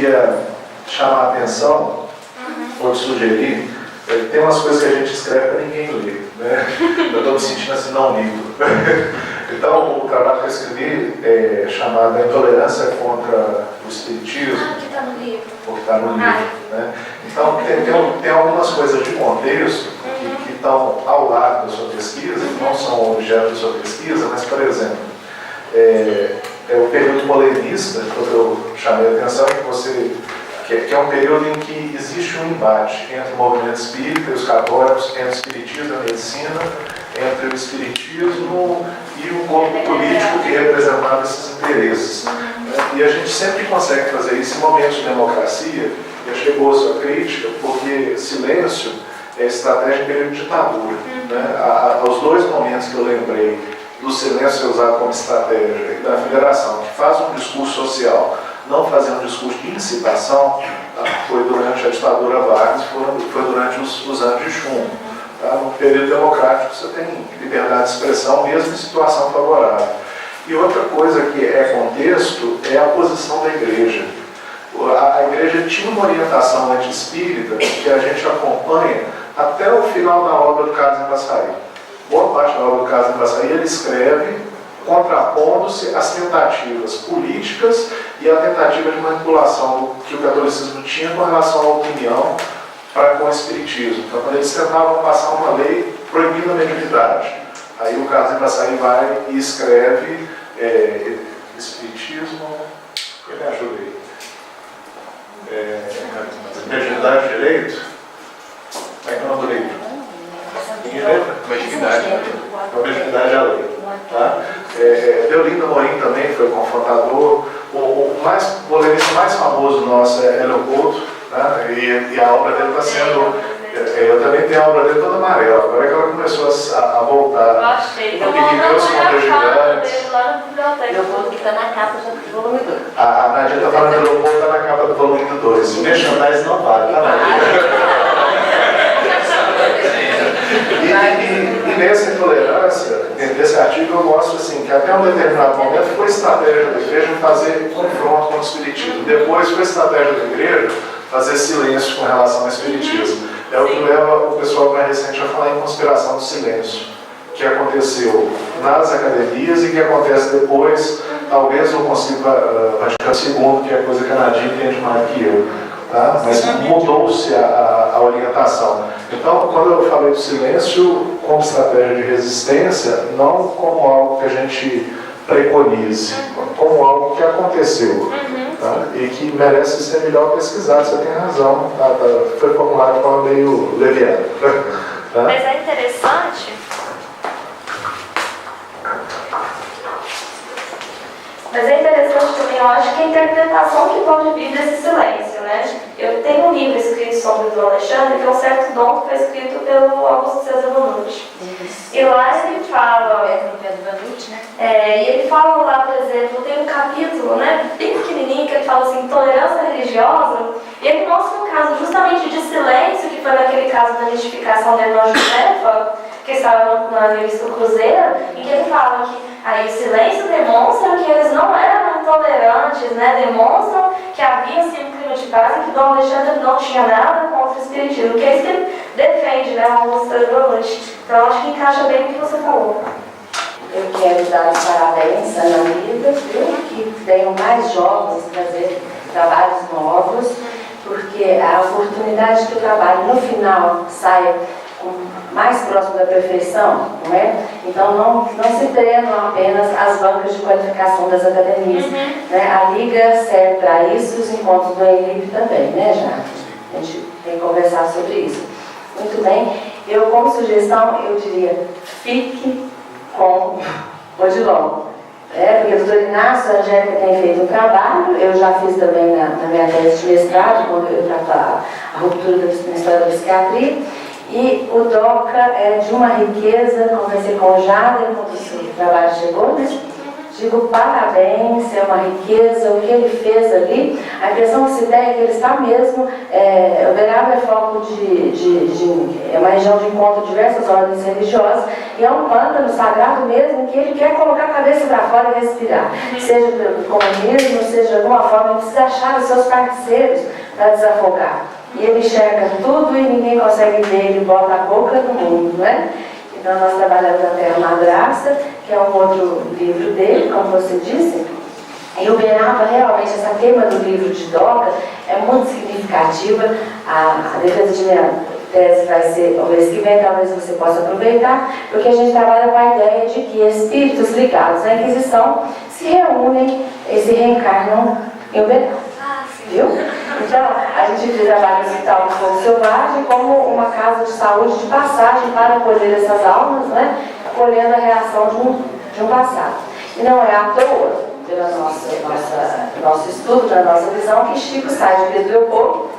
queria chamar a atenção, ou te sugerir, tem umas coisas que a gente escreve para ninguém ler, né? Eu estou me sentindo assim, não lido. Então, o trabalho que eu escrevi é chamado Intolerância contra o Espiritismo. Que está no livro. Porque está no livro, né? Então, tem algumas coisas de contexto que estão ao lado da sua pesquisa, que não são objeto da sua pesquisa, mas, por exemplo, o período molenista, que eu chamei a atenção, que é um período em que existe um embate entre o movimento espírita e os católicos, entre o espiritismo e a medicina, entre o espiritismo e o corpo político que representava esses interesses. E a gente sempre consegue fazer isso em momentos de democracia, e achei boa a sua crítica, porque silêncio é estratégia em período de ditadura. Né? Os dois momentos que eu lembrei do silêncio usado como estratégia da federação, que faz um discurso social, não fazer um discurso de incitação, foi durante a ditadura Vargas, foi durante os anos de chumbo. No período democrático você tem liberdade de expressão, mesmo em situação favorável. E outra coisa que é contexto é a posição da igreja. A igreja tinha uma orientação anti-espírita que a gente acompanha até o final da obra do Carlos Embaçaí. Boa parte da obra do Carlos Embaçaí ele escreve contrapondo-se às tentativas políticas e à tentativa de manipulação que o catolicismo tinha com relação à opinião para com o espiritismo. Então, quando eles tentavam passar uma lei proibindo a mediunidade, aí o Carlos Embaçaí vai e escreve espiritismo, me ajuda aí, mediunidade de direito, como é que é o nome do livro? Mediunidade à lei. Tá? Deolinda Morim também foi confrontador. O polemista mais famoso nosso é Leopoldo, né? E a obra dele está sendo. Eu também tenho a obra dele toda amarela. Agora é que ela começou a voltar. Eu achei. Eu pedi meus contos gigantes. Lá na biblioteca. Leopoldo que está na capa do volume 2. A Nadia está falando que o Leopoldo está na capa do volume 2. O merchandise não vale, tá, Nadia? E nessa intolerância, nesse artigo, eu mostro assim, que até um determinado momento foi estratégia da igreja fazer confronto com o espiritismo. Depois foi estratégia da igreja fazer silêncio com relação ao espiritismo. É o que leva o pessoal mais recente a falar em conspiração do silêncio, que aconteceu nas academias e que acontece depois, talvez no Concílio Vaticano II, que é coisa que a Nadia entende mais que eu. Tá? Mas mudou-se a orientação. Então, quando eu falei do silêncio como estratégia de resistência, não como algo que a gente preconize, como algo que aconteceu, tá? E que merece ser melhor pesquisado. Você tem razão, foi formulado de forma meio leviana. Tá? Mas é interessante. Mas é interessante também, eu acho que a interpretação que pode vir desse silêncio, né? Eu tenho um livro escrito sobre o Dom Alexandre, que é um certo dom que foi escrito pelo Augusto César Vanucci. E lá ele fala... e ele fala lá, por exemplo, tem um capítulo, né, bem pequenininho, que ele fala assim, tolerância religiosa, e ele mostra um caso justamente de silêncio, que foi naquele caso da mistificação da irmã Josefa, que estava na revista Cruzeiro, em que ele fala que aí o silêncio demonstra que eles não eram intolerantes, né? Demonstram que havia sim um clima de paz e que Dom Alexandre não tinha nada contra o espiritismo, que é isso que ele defende, né? O Augusto César Vanucci. Então acho que encaixa bem no que você falou. Eu quero dar os parabéns à Ana Lívia, que tenham mais jovens, trazer trabalhos novos, porque a oportunidade que o trabalho no final saia mais próximo da perfeição, não é? Então não se prendam apenas às bancas de qualificação das academias. Né? A Liga serve para isso, os encontros do ENLIB também, né, já? A gente tem que conversar sobre isso. Muito bem. Eu, como sugestão, eu diria, fique com o Odilon. Porque o doutor Inácio e a Angélica têm feito um trabalho, eu já fiz também na minha tese de mestrado, quando eu trato a ruptura na história da psiquiatria. E o DOCA é de uma riqueza, conversei com o Jader, quando o trabalho chegou, né? digo parabéns, é uma riqueza, o que ele fez ali, a impressão que se tem é que ele está mesmo, Uberaba é foco é uma região de encontro de diversas ordens religiosas, e é um pântano sagrado mesmo, que ele quer colocar a cabeça para fora e respirar, seja pelo comunismo, seja de alguma forma, ele precisa achar os seus parceiros para desafogar. E ele enxerga tudo e ninguém consegue ver, ele bota a boca no mundo, não é? Então nós trabalhamos até a Madraça, que é um outro livro dele, como você disse. E Uberaba, realmente, essa queima do livro de Doca é muito significativa. A defesa de minha tese vai ser o mês que vem, talvez você possa aproveitar, porque a gente trabalha com a ideia de que espíritos ligados à Inquisição se reúnem e se reencarnam em Uberaba. Viu? Então, a gente trabalha no Hospital do Fogo Selvagem como uma casa de saúde de passagem para acolher essas almas, né? Acolhendo a reação de um passado. E não é à toa, pelo nosso estudo, da nossa visão, que Chico sai de Pedro Leopoldo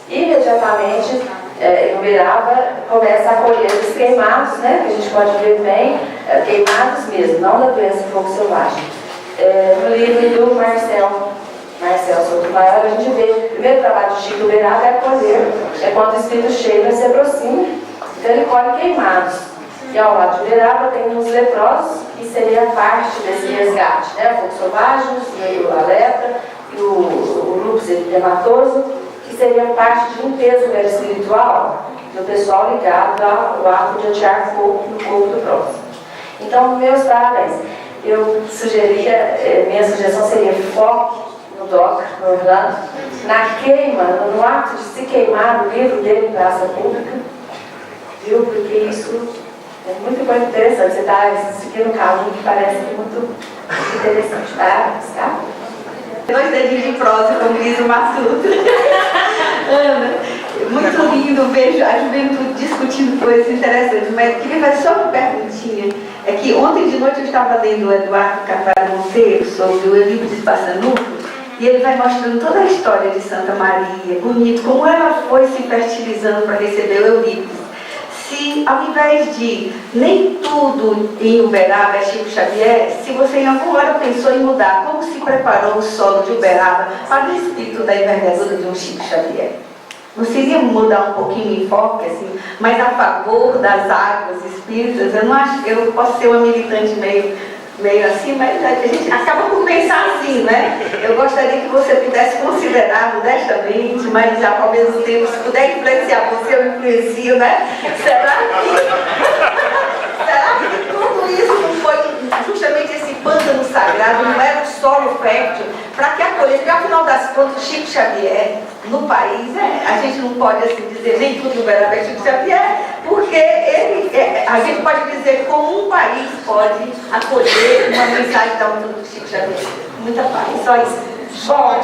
e imediatamente em Uberaba começa a acolher os queimados, né? Que a gente pode ver bem, queimados mesmo, não da doença do fogo selvagem. No livro do Marcel Sotomayor, a gente vê o primeiro trabalho de Chico Uberaba é acolher, é quando o espírito chega, se aproxima, então ele colhe queimados. E ao lado de Uberaba tem os leprosos, que seria parte desse resgate, né? O fogo selvagem, a lepra e o lúpus eritematoso, que seria parte de limpeza espiritual do pessoal ligado ao ato de atirar fogo no corpo do próximo. Então, meus parabéns. Eu sugeria, minha sugestão seria foque no Doca, no Orlando, na queima, no ato de se queimar o livro dele em praça pública, viu? Porque isso é muito interessante. Você está seguindo um caminho que parece muito interessante. Tá? Dois dedinhos de prosa, como diz o Massuto. Ana, muito lindo, vejo a juventude discutindo coisas interessantes, mas eu queria fazer só uma perguntinha. É que ontem de noite eu estava lendo o Eduardo Carvalho Monteiro sobre o Eurípides Passanufo, e ele vai mostrando toda a história de Santa Maria, bonito, como ela foi se fertilizando para receber o Eurípides. Se, ao invés de nem tudo em Uberaba é Chico Xavier, se você em alguma hora pensou em mudar, como se preparou o solo de Uberaba para o espírito da envergadura de um Chico Xavier? Não seria mudar um pouquinho o enfoque, assim, mas a favor das águas espíritas? Eu não acho, eu posso ser uma militante meio assim, mas a gente acaba por pensar assim, né? Eu gostaria que você pudesse considerar modestamente, mas ao mesmo tempo, se puder influenciar você, eu influencio, né? Será que tudo isso não foi justamente esse pântano sagrado, não era um solo fértil para que acolhesse? Porque afinal das contas, Chico Xavier, no país, a gente não pode assim dizer nem tudo no Uberaba é Chico Xavier, porque a gente pode dizer como um país pode acolher uma mensagem da altura do Chico Xavier. Muita paz, só isso. Bom,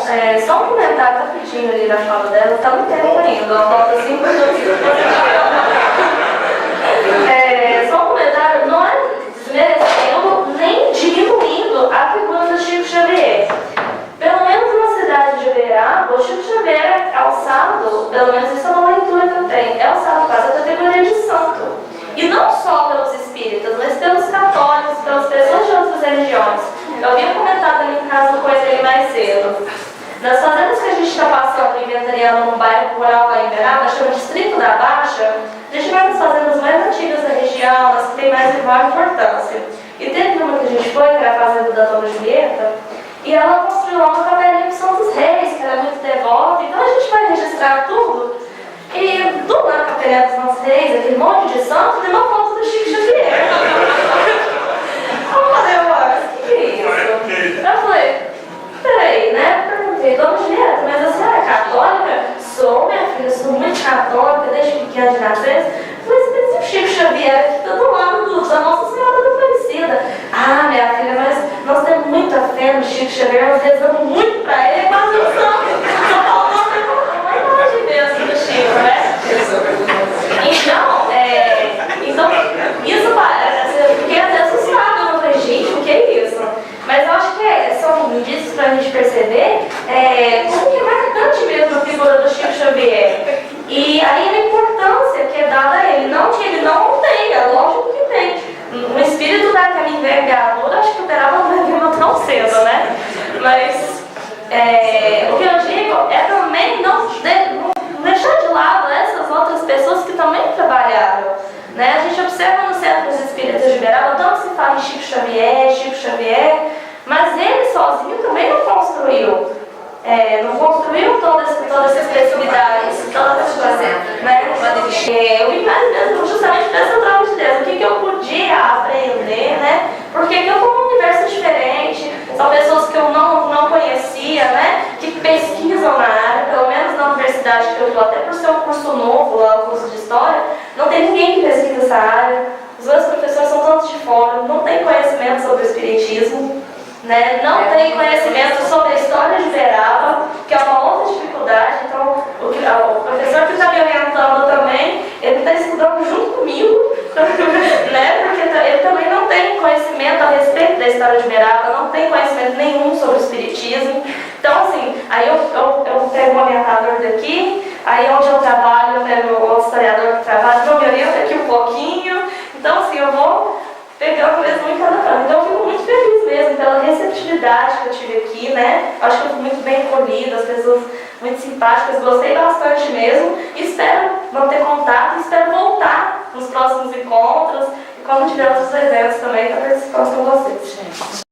só um comentário rapidinho ali na fala dela, tá muito tempo ainda, ela volta 5 minutos. Só um comentário, não é desmerecendo nem diminuindo a figura do Chico Xavier. Pelo menos na cidade de Uberaba, o Chico Xavier é alçado, pelo menos isso é uma leitura que eu tenho, é alçado quase a categoria de santo. E não só pelos espíritas, mas pelos católicos, pelas pessoas de outras religiões. Eu havia comentado ali em casa com ele mais cedo. Nas fazendas que a gente está passando, inventariando num bairro rural lá em Uberaba, chama Distrito da Baixa, a gente vai nas fazendas mais antigas da região, as que têm maior importância. E teve uma que a gente foi, que era a fazenda da Dona Julieta, e ela construiu lá uma capelinha de São dos Reis, que era muito devota, então a gente vai registrar tudo. E do lado da capelinha dos São dos Reis, aquele monte de santo, tem uma foto do Chico Xavier. Eu falei, o que é isso? Eu falei, peraí, né? Perguntei, Dona Julieta, mas a senhora é católica? Sou, minha filha, sou muito católica, desde pequena de nascença. Falei, você tem o Chico Xavier aqui do lado da Nossa Senhora da Aparecida. Ah, minha filha, mas nós temos muita fé no Chico Xavier, nós rezamos muito pra ele, mas não somos. Só faltou uma imagem mesmo do Chico, né? Então, isso eu fiquei até assustada, eu falei, gente, o que é isso? Mas eu acho que são indícios para a gente perceber como que é marcante mesmo a figura do Chico Xavier. E aí a importância que é dada a ele, não que ele não tenha, lógico que tem. Um espírito daquela envergadura, acho que o Uberaba não vai vir tão Uberaba, tanto se fala em Chico Xavier, mas ele sozinho também não construiu. Não construiu todas essas flexibilidades, todas essas coisas, né? Eu vim mais mesmo justamente para essa troca de ideias, o que eu podia aprender, né? Porque eu estou num universo diferente, são pessoas que eu não conhecia, né? Que pesquisam na área, pelo menos na universidade que eu estou, até por ser um curso novo lá, o curso de História, não tem ninguém que pesquisa essa área, os meus professores são todos de fora, não tem conhecimento sobre o espiritismo, né? Não tem conhecimento sobre a história de Uberaba, que é uma outra dificuldade. Então, o professor que está me orientando também, ele está estudando junto comigo, né? Porque ele também não tem conhecimento a respeito da história de Uberaba, não tem conhecimento nenhum sobre o espiritismo. Então, assim, aí eu pego um orientador daqui, aí onde eu trabalho, eu pego outro historiador que trabalha, então me orienta aqui um pouquinho. Então, assim, eu vou pegando mesmo em cada canto. Então eu fico muito feliz mesmo pela receptividade que eu tive aqui, né? Acho que eu fui muito bem acolhida, as pessoas muito simpáticas, gostei bastante mesmo. E espero manter contato, espero voltar nos próximos encontros e quando tiver outros eventos também para participar com vocês.